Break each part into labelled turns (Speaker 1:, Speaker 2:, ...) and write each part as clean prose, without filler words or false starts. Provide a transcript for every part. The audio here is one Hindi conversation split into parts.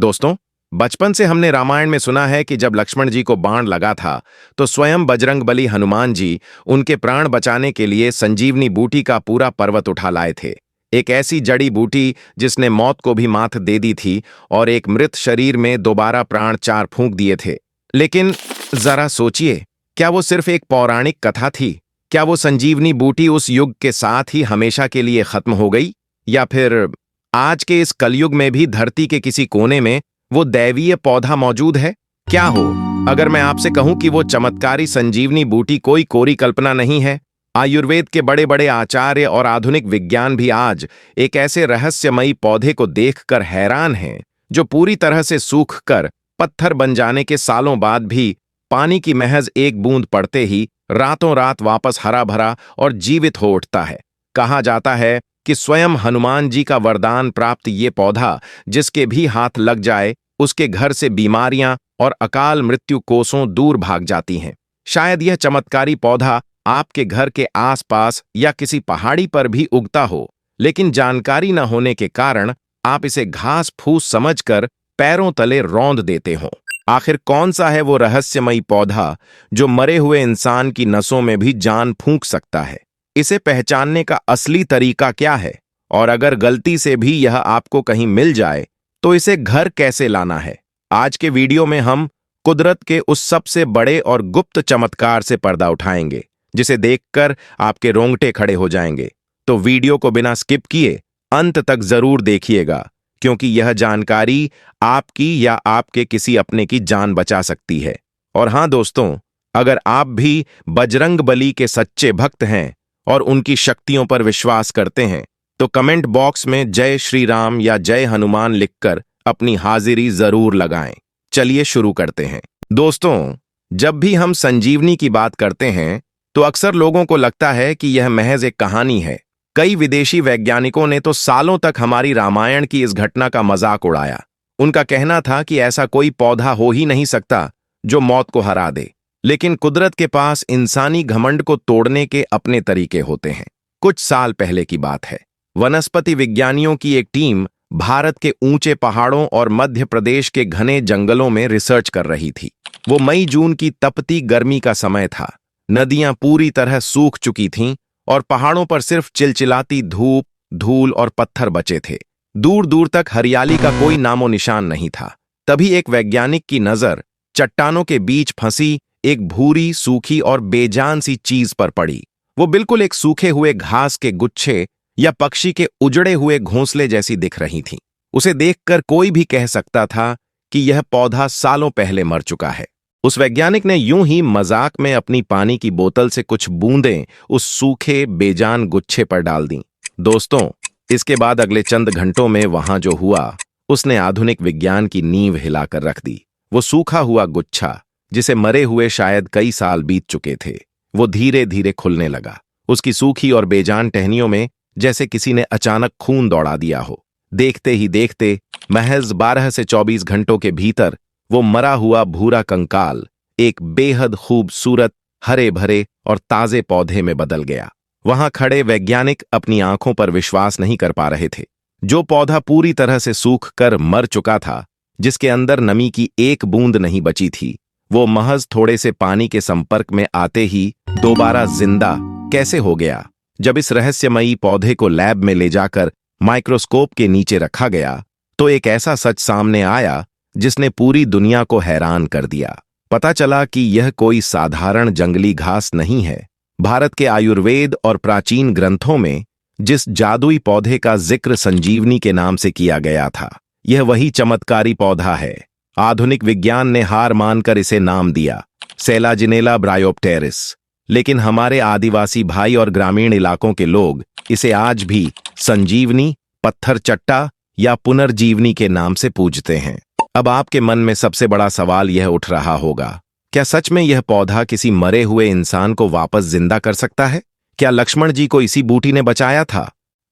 Speaker 1: दोस्तों, बचपन से हमने रामायण में सुना है कि जब लक्ष्मण जी को बाण लगा था तो स्वयं बजरंगबली हनुमान जी उनके प्राण बचाने के लिए संजीवनी बूटी का पूरा पर्वत उठा लाए थे। एक ऐसी जड़ी बूटी जिसने मौत को भी मात दे दी थी और एक मृत शरीर में दोबारा प्राण चार फूंक दिए थे। लेकिन जरा सोचिए, क्या वो सिर्फ एक पौराणिक कथा थी? क्या वो संजीवनी बूटी उस युग के साथ ही हमेशा के लिए खत्म हो गई, या फिर आज के इस कलयुग में भी धरती के किसी कोने में वो दैवीय पौधा मौजूद है? क्या हो अगर मैं आपसे कहूं कि वो चमत्कारी संजीवनी बूटी कोई कोरी कल्पना नहीं है? आयुर्वेद के बड़े बड़े आचार्य और आधुनिक विज्ञान भी आज एक ऐसे रहस्यमयी पौधे को देखकर हैरान हैं जो पूरी तरह से सूख कर पत्थर बन जाने के सालों बाद भी पानी की महज एक बूंद पड़ते ही रातों रात वापस हरा भरा और जीवित हो उठता है। कहा जाता है कि स्वयं हनुमान जी का वरदान प्राप्त ये पौधा जिसके भी हाथ लग जाए उसके घर से बीमारियां और अकाल मृत्यु कोसों दूर भाग जाती हैं। शायद यह चमत्कारी पौधा आपके घर के आसपास या किसी पहाड़ी पर भी उगता हो, लेकिन जानकारी न होने के कारण आप इसे घास फूस समझकर पैरों तले रौंद देते हो। आखिर कौन सा है वो रहस्यमयी पौधा जो मरे हुए इंसान की नसों में भी जान फूंक सकता है? इसे पहचानने का असली तरीका क्या है? और अगर गलती से भी यह आपको कहीं मिल जाए तो इसे घर कैसे लाना है? आज के वीडियो में हम कुदरत के उस सबसे बड़े और गुप्त चमत्कार से पर्दा उठाएंगे जिसे देखकर आपके रोंगटे खड़े हो जाएंगे। तो वीडियो को बिना स्किप किए अंत तक जरूर देखिएगा, क्योंकि यह जानकारी आपकी या आपके किसी अपने की जान बचा सकती है। और हां दोस्तों, अगर आप भी बजरंगबली के सच्चे भक्त हैं और उनकी शक्तियों पर विश्वास करते हैं तो कमेंट बॉक्स में जय श्री राम या जय हनुमान लिखकर अपनी हाजिरी जरूर लगाएं। चलिए शुरू करते हैं। दोस्तों, जब भी हम संजीवनी की बात करते हैं तो अक्सर लोगों को लगता है कि यह महज एक कहानी है। कई विदेशी वैज्ञानिकों ने तो सालों तक हमारी रामायण की इस घटना का मजाक उड़ाया। उनका कहना था कि ऐसा कोई पौधा हो ही नहीं सकता जो मौत को हरा दे। लेकिन कुदरत के पास इंसानी घमंड को तोड़ने के अपने तरीके होते हैं। कुछ साल पहले की बात है। वनस्पति विज्ञानियों की एक टीम भारत के ऊंचे पहाड़ों और मध्य प्रदेश के घने जंगलों में रिसर्च कर रही थी। वो मई जून की तपती गर्मी का समय था। नदियां पूरी तरह सूख चुकी थीं और पहाड़ों पर सिर्फ चिलचिलाती धूप, धूल और पत्थर बचे थे। दूर दूर तक हरियाली का कोई नामो निशान नहीं था। तभी एक वैज्ञानिक की नजर चट्टानों के बीच फंसी एक भूरी, सूखी और बेजान सी चीज पर पड़ी। वो बिल्कुल एक सूखे हुए घास के गुच्छे या पक्षी के उजड़े हुए घोंसले जैसी दिख रही थी। उसे देखकर कोई भी कह सकता था कि यह पौधा सालों पहले मर चुका है। उस वैज्ञानिक ने यूं ही मजाक में अपनी पानी की बोतल से कुछ बूंदें उस सूखे बेजान गुच्छे पर डाल दी। दोस्तों, इसके बाद अगले चंद घंटों में वहां जो हुआ उसने आधुनिक विज्ञान की नींव हिलाकर रख दी। वो सूखा हुआ गुच्छा, जिसे मरे हुए शायद कई साल बीत चुके थे, वो धीरे धीरे खुलने लगा। उसकी सूखी और बेजान टहनियों में जैसे किसी ने अचानक खून दौड़ा दिया हो। देखते ही देखते महज 12 से 24 घंटों के भीतर वो मरा हुआ भूरा कंकाल एक बेहद खूबसूरत हरे भरे और ताजे पौधे में बदल गया। वहां खड़े वैज्ञानिक अपनी आंखों पर विश्वास नहीं कर पा रहे थे। जो पौधा पूरी तरह से सूख कर मर चुका था, जिसके अंदर नमी की एक बूंद नहीं बची थी, वो महज थोड़े से पानी के संपर्क में आते ही दोबारा जिंदा कैसे हो गया? जब इस रहस्यमयी पौधे को लैब में ले जाकर माइक्रोस्कोप के नीचे रखा गया तो एक ऐसा सच सामने आया जिसने पूरी दुनिया को हैरान कर दिया। पता चला कि यह कोई साधारण जंगली घास नहीं है। भारत के आयुर्वेद और प्राचीन ग्रंथों में जिस जादुई पौधे का जिक्र संजीवनी के नाम से किया गया था, यह वही चमत्कारी पौधा है। आधुनिक विज्ञान ने हार मानकर इसे नाम दिया सेलाजिनेला ब्रायोप्टेरिस, लेकिन हमारे आदिवासी भाई और ग्रामीण इलाकों के लोग इसे आज भी संजीवनी, पत्थर चट्टा या पुनर्जीवनी के नाम से पूजते हैं। अब आपके मन में सबसे बड़ा सवाल यह उठ रहा होगा, क्या सच में यह पौधा किसी मरे हुए इंसान को वापस जिंदा कर सकता है? क्या लक्ष्मण जी को इसी बूटी ने बचाया था?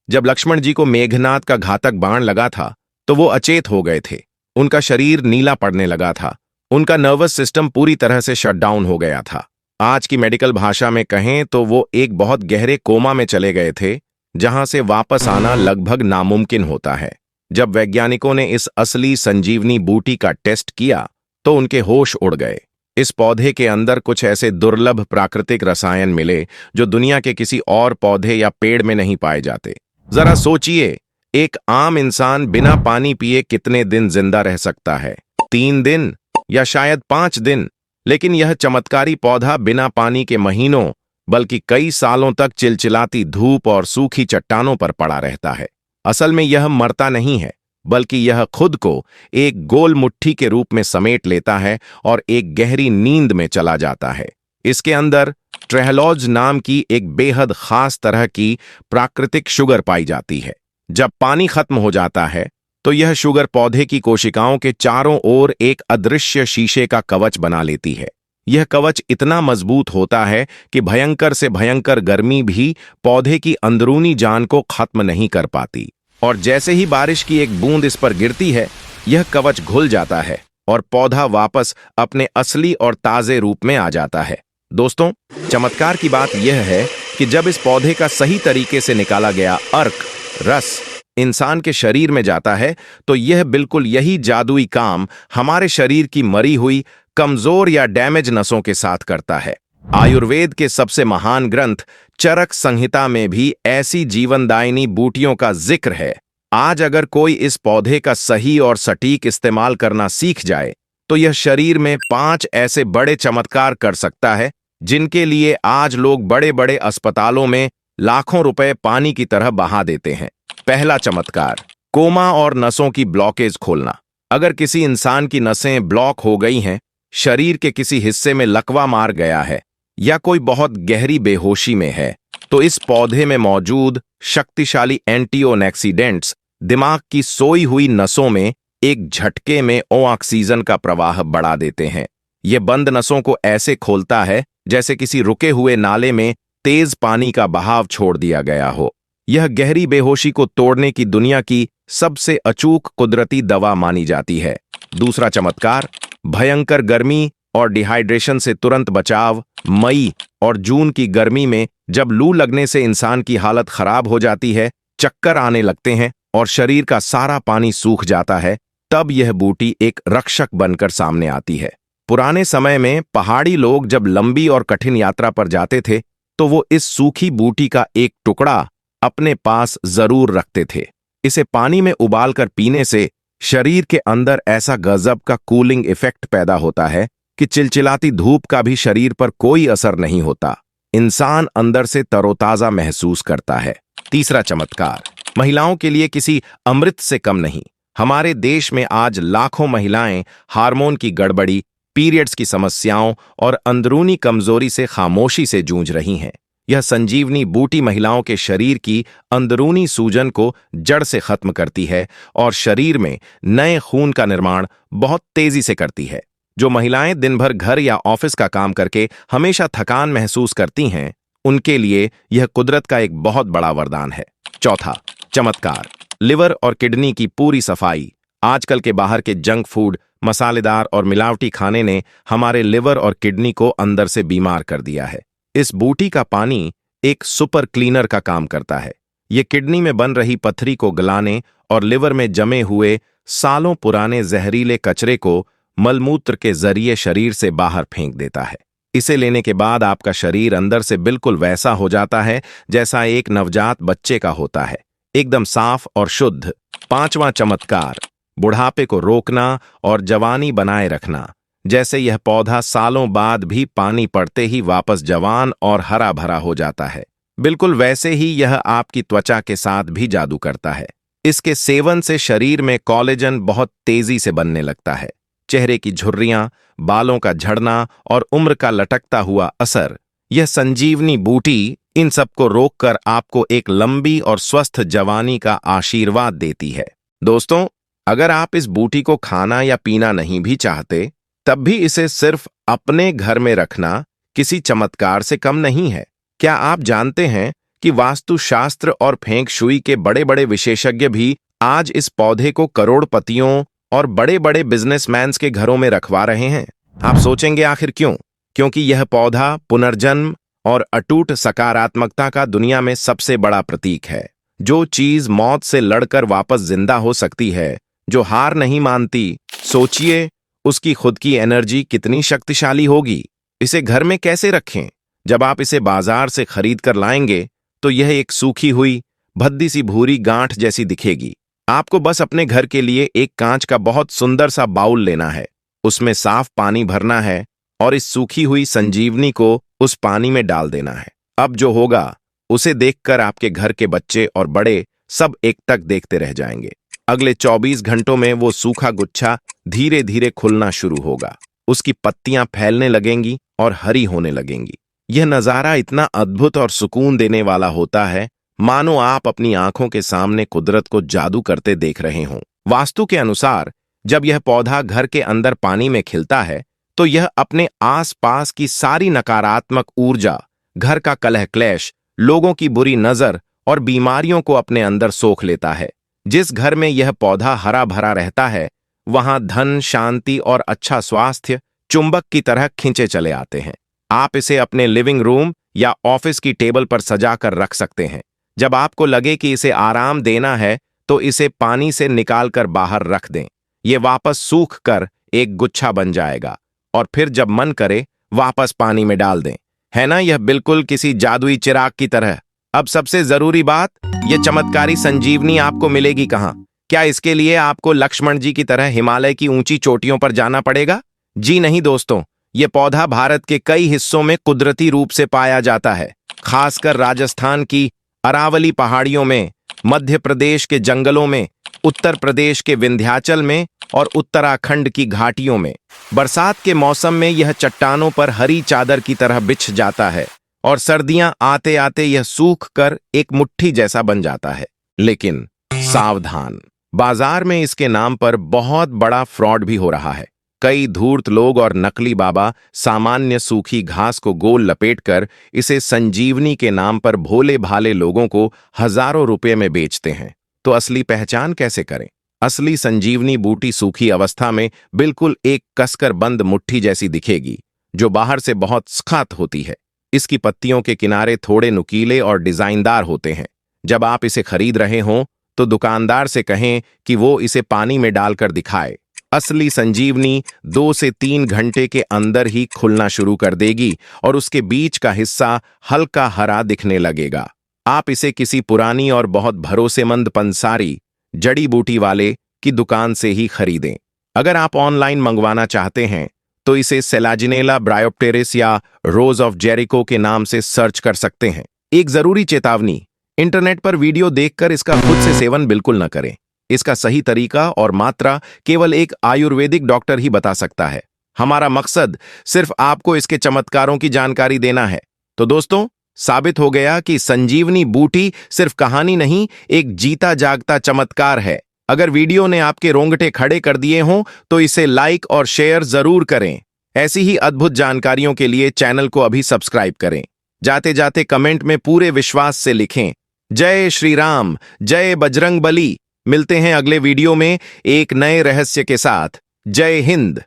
Speaker 1: जब लक्ष्मण जी को मेघनाद का घातक बाण लगा था तो वो अचेत हो गए थे। उनका शरीर नीला पड़ने लगा था। उनका नर्वस सिस्टम पूरी तरह से शटडाउन हो गया था। आज की मेडिकल भाषा में कहें तो वो एक बहुत गहरे कोमा में चले गए थे, जहां से वापस आना लगभग नामुमकिन होता है। जब वैज्ञानिकों ने इस असली संजीवनी बूटी का टेस्ट किया तो उनके होश उड़ गए। इस पौधे के अंदर कुछ ऐसे दुर्लभ प्राकृतिक रसायन मिले जो दुनिया के किसी और पौधे या पेड़ में नहीं पाए जाते। जरा सोचिए, एक आम इंसान बिना पानी पिए कितने दिन जिंदा रह सकता है? 3 दिन या शायद 5 दिन। लेकिन यह चमत्कारी पौधा बिना पानी के महीनों बल्कि कई सालों तक चिलचिलाती धूप और सूखी चट्टानों पर पड़ा रहता है। असल में यह मरता नहीं है, बल्कि यह खुद को एक गोल मुट्ठी के रूप में समेट लेता है और एक गहरी नींद में चला जाता है। इसके अंदर ट्रेहलोज नाम की एक बेहद खास तरह की प्राकृतिक शुगर पाई जाती है। जब पानी खत्म हो जाता है तो यह शुगर पौधे की कोशिकाओं के चारों ओर एक अदृश्य शीशे का कवच बना लेती है। यह कवच इतना मजबूत होता है कि भयंकर से भयंकर गर्मी भी पौधे की अंदरूनी जान को खत्म नहीं कर पाती। और जैसे ही बारिश की एक बूंद इस पर गिरती है, यह कवच घुल जाता है और पौधा वापस अपने असली और ताजे रूप में आ जाता है। दोस्तों, चमत्कार की बात यह है कि जब इस पौधे का सही तरीके से निकाला गया अर्क रस इंसान के शरीर में जाता है तो यह बिल्कुल यही जादुई काम हमारे शरीर की मरी हुई, कमजोर या डैमेज नसों के साथ करता है। आयुर्वेद के सबसे महान ग्रंथ चरक संहिता में भी ऐसी जीवनदायिनी बूटियों का जिक्र है। आज अगर कोई इस पौधे का सही और सटीक इस्तेमाल करना सीख जाए तो यह शरीर में 5 ऐसे बड़े चमत्कार कर सकता है जिनके लिए आज लोग बड़े बड़े अस्पतालों में लाखों रुपए पानी की तरह बहा देते हैं। पहला चमत्कार, कोमा और नसों की ब्लॉकेज खोलना। अगर किसी इंसान की नसें ब्लॉक हो गई हैं, शरीर के किसी हिस्से में लकवा मार गया है या कोई बहुत गहरी बेहोशी में है, तो इस पौधे में मौजूद शक्तिशाली एंटीओक्सीडेंट्स दिमाग की सोई हुई नसों में एक झटके में ऑक्सीजन का प्रवाह बढ़ा देते हैं। यह बंद नसों को ऐसे खोलता है जैसे किसी रुके हुए नाले में तेज पानी का बहाव छोड़ दिया गया हो। यह गहरी बेहोशी को तोड़ने की दुनिया की सबसे अचूक कुदरती दवा मानी जाती है। दूसरा चमत्कार, भयंकर गर्मी और डिहाइड्रेशन से तुरंत बचाव। मई और जून की गर्मी में जब लू लगने से इंसान की हालत खराब हो जाती है, चक्कर आने लगते हैं और शरीर का सारा पानी सूख जाता है, तब यह बूटी एक रक्षक बनकर सामने आती है। पुराने समय में पहाड़ी लोग जब लंबी और कठिन यात्रा पर जाते थे तो वो इस सूखी बूटी का एक टुकड़ा अपने पास जरूर रखते थे। इसे पानी में उबालकर पीने से शरीर के अंदर ऐसा गजब का कूलिंग इफेक्ट पैदा होता है कि चिलचिलाती धूप का भी शरीर पर कोई असर नहीं होता। इंसान अंदर से तरोताजा महसूस करता है। तीसरा चमत्कार, महिलाओं के लिए किसी अमृत से कम नहीं। हमारे देश में आज लाखों महिलाएं हार्मोन की गड़बड़ी, पीरियड्स की समस्याओं और अंदरूनी कमजोरी से खामोशी से जूझ रही हैं। यह संजीवनी बूटी महिलाओं के शरीर की अंदरूनी सूजन को जड़ से खत्म करती है और शरीर में नए खून का निर्माण बहुत तेजी से करती है। जो महिलाएं दिन भर घर या ऑफिस का काम करके हमेशा थकान महसूस करती हैं, उनके लिए यह कुदरत का एक बहुत बड़ा वरदान है। चौथा चमत्कार, लिवर और किडनी की पूरी सफाई। आजकल के बाहर के जंक फूड, मसालेदार और मिलावटी खाने ने हमारे लिवर और किडनी को अंदर से बीमार कर दिया है। इस बूटी का पानी एक सुपर क्लीनर का काम करता है। ये किडनी में बन रही पथरी को गलाने और लिवर में जमे हुए सालों पुराने जहरीले कचरे को मलमूत्र के जरिए शरीर से बाहर फेंक देता है। इसे लेने के बाद आपका शरीर अंदर से बिल्कुल वैसा हो जाता है जैसा एक नवजात बच्चे का होता है, एकदम साफ और शुद्ध। पांचवां चमत्कार, बुढ़ापे को रोकना और जवानी बनाए रखना। जैसे यह पौधा सालों बाद भी पानी पड़ते ही वापस जवान और हरा भरा हो जाता है, बिल्कुल वैसे ही यह आपकी त्वचा के साथ भी जादू करता है। इसके सेवन से शरीर में कोलेजन बहुत तेजी से बनने लगता है। चेहरे की झुर्रियां, बालों का झड़ना और उम्र का लटकता हुआ असर, यह संजीवनी बूटी इन सबको रोककर आपको एक लंबी और स्वस्थ जवानी का आशीर्वाद देती है। दोस्तों, अगर आप इस बूटी को खाना या पीना नहीं भी चाहते, तब भी इसे सिर्फ अपने घर में रखना किसी चमत्कार से कम नहीं है। क्या आप जानते हैं कि वास्तुशास्त्र और फेंग शुई के बड़े बड़े विशेषज्ञ भी आज इस पौधे को करोड़पतियों और बड़े बड़े बिजनेसमैन्स के घरों में रखवा रहे हैं? आप सोचेंगे आखिर क्यों? क्योंकि यह पौधा पुनर्जन्म और अटूट सकारात्मकता का दुनिया में सबसे बड़ा प्रतीक है। जो चीज मौत से लड़कर वापस जिंदा हो सकती है, जो हार नहीं मानती, सोचिए उसकी खुद की एनर्जी कितनी शक्तिशाली होगी। इसे घर में कैसे रखें? जब आप इसे बाजार से खरीद कर लाएंगे तो यह एक सूखी हुई भद्दी सी भूरी गांठ जैसी दिखेगी। आपको बस अपने घर के लिए एक कांच का बहुत सुंदर सा बाउल लेना है, उसमें साफ पानी भरना है और इस सूखी हुई संजीवनी को उस पानी में डाल देना है। अब जो होगा उसे देखकर आपके घर के बच्चे और बड़े सब एकटक देखते रह जाएंगे। अगले 24 घंटों में वो सूखा गुच्छा धीरे धीरे खुलना शुरू होगा, उसकी पत्तियां फैलने लगेंगी और हरी होने लगेंगी। यह नजारा इतना अद्भुत और सुकून देने वाला होता है, मानो आप अपनी आंखों के सामने कुदरत को जादू करते देख रहे हों। वास्तु के अनुसार जब यह पौधा घर के अंदर पानी में खिलता है तो यह अपने आसपास की सारी नकारात्मक ऊर्जा, घर का कलह क्लेश, लोगों की बुरी नजर और बीमारियों को अपने अंदर सोख लेता है। जिस घर में यह पौधा हरा भरा रहता है वहां धन, शांति और अच्छा स्वास्थ्य चुंबक की तरह खींचे चले आते हैं। आप इसे अपने लिविंग रूम या ऑफिस की टेबल पर सजा कर रख सकते हैं। जब आपको लगे कि इसे आराम देना है तो इसे पानी से निकालकर बाहर रख दें। ये वापस सूख कर एक गुच्छा बन जाएगा और फिर जब मन करे वापस पानी में डाल दें। है ना, यह बिल्कुल किसी जादुई चिराग की तरह। अब सबसे जरूरी बात, यह चमत्कारी संजीवनी आपको मिलेगी कहां? क्या इसके लिए आपको लक्ष्मण जी की तरह हिमालय की ऊंची चोटियों पर जाना पड़ेगा? जी नहीं दोस्तों, यह पौधा भारत के कई हिस्सों में कुदरती रूप से पाया जाता है, खासकर राजस्थान की अरावली पहाड़ियों में, मध्य प्रदेश के जंगलों में, उत्तर प्रदेश के विंध्याचल में और उत्तराखंड की घाटियों में। बरसात के मौसम में यह चट्टानों पर हरी चादर की तरह बिछ जाता है और सर्दियां आते आते यह सूख कर एक मुट्ठी जैसा बन जाता है। लेकिन सावधान, बाजार में इसके नाम पर बहुत बड़ा फ्रॉड भी हो रहा है। कई धूर्त लोग और नकली बाबा सामान्य सूखी घास को गोल लपेटकर इसे संजीवनी के नाम पर भोले भाले लोगों को हजारों रुपए में बेचते हैं। तो असली पहचान कैसे करें? असली संजीवनी बूटी सूखी अवस्था में बिल्कुल एक कसकर बंद मुट्ठी जैसी दिखेगी, जो बाहर से बहुत सख्त होती है। इसकी पत्तियों के किनारे थोड़े नुकीले और डिजाइनदार होते हैं। जब आप इसे खरीद रहे हों तो दुकानदार से कहें कि वो इसे पानी में डालकर दिखाए। असली संजीवनी 2 से 3 घंटे के अंदर ही खुलना शुरू कर देगी और उसके बीच का हिस्सा हल्का हरा दिखने लगेगा। आप इसे किसी पुरानी और बहुत भरोसेमंद पंसारी जड़ी बूटी वाले की दुकान से ही खरीदें। अगर आप ऑनलाइन मंगवाना चाहते हैं तो इसे सेलाजिनेला ब्रायोप्टेरिस या रोज ऑफ जेरिको के नाम से सर्च कर सकते हैं। एक जरूरी चेतावनी, इंटरनेट पर वीडियो देखकर इसका खुद से सेवन बिल्कुल न करें। इसका सही तरीका और मात्रा केवल एक आयुर्वेदिक डॉक्टर ही बता सकता है। हमारा मकसद सिर्फ आपको इसके चमत्कारों की जानकारी देना है। तो दोस्तों, साबित हो गया कि संजीवनी बूटी सिर्फ कहानी नहीं, एक जीता जागता चमत्कार है। अगर वीडियो ने आपके रोंगटे खड़े कर दिए हों तो इसे लाइक और शेयर जरूर करें। ऐसी ही अद्भुत जानकारियों के लिए चैनल को अभी सब्सक्राइब करें। जाते जाते कमेंट में पूरे विश्वास से लिखें, जय श्री राम, जय बजरंग बली। मिलते हैं अगले वीडियो में एक नए रहस्य के साथ। जय हिंद।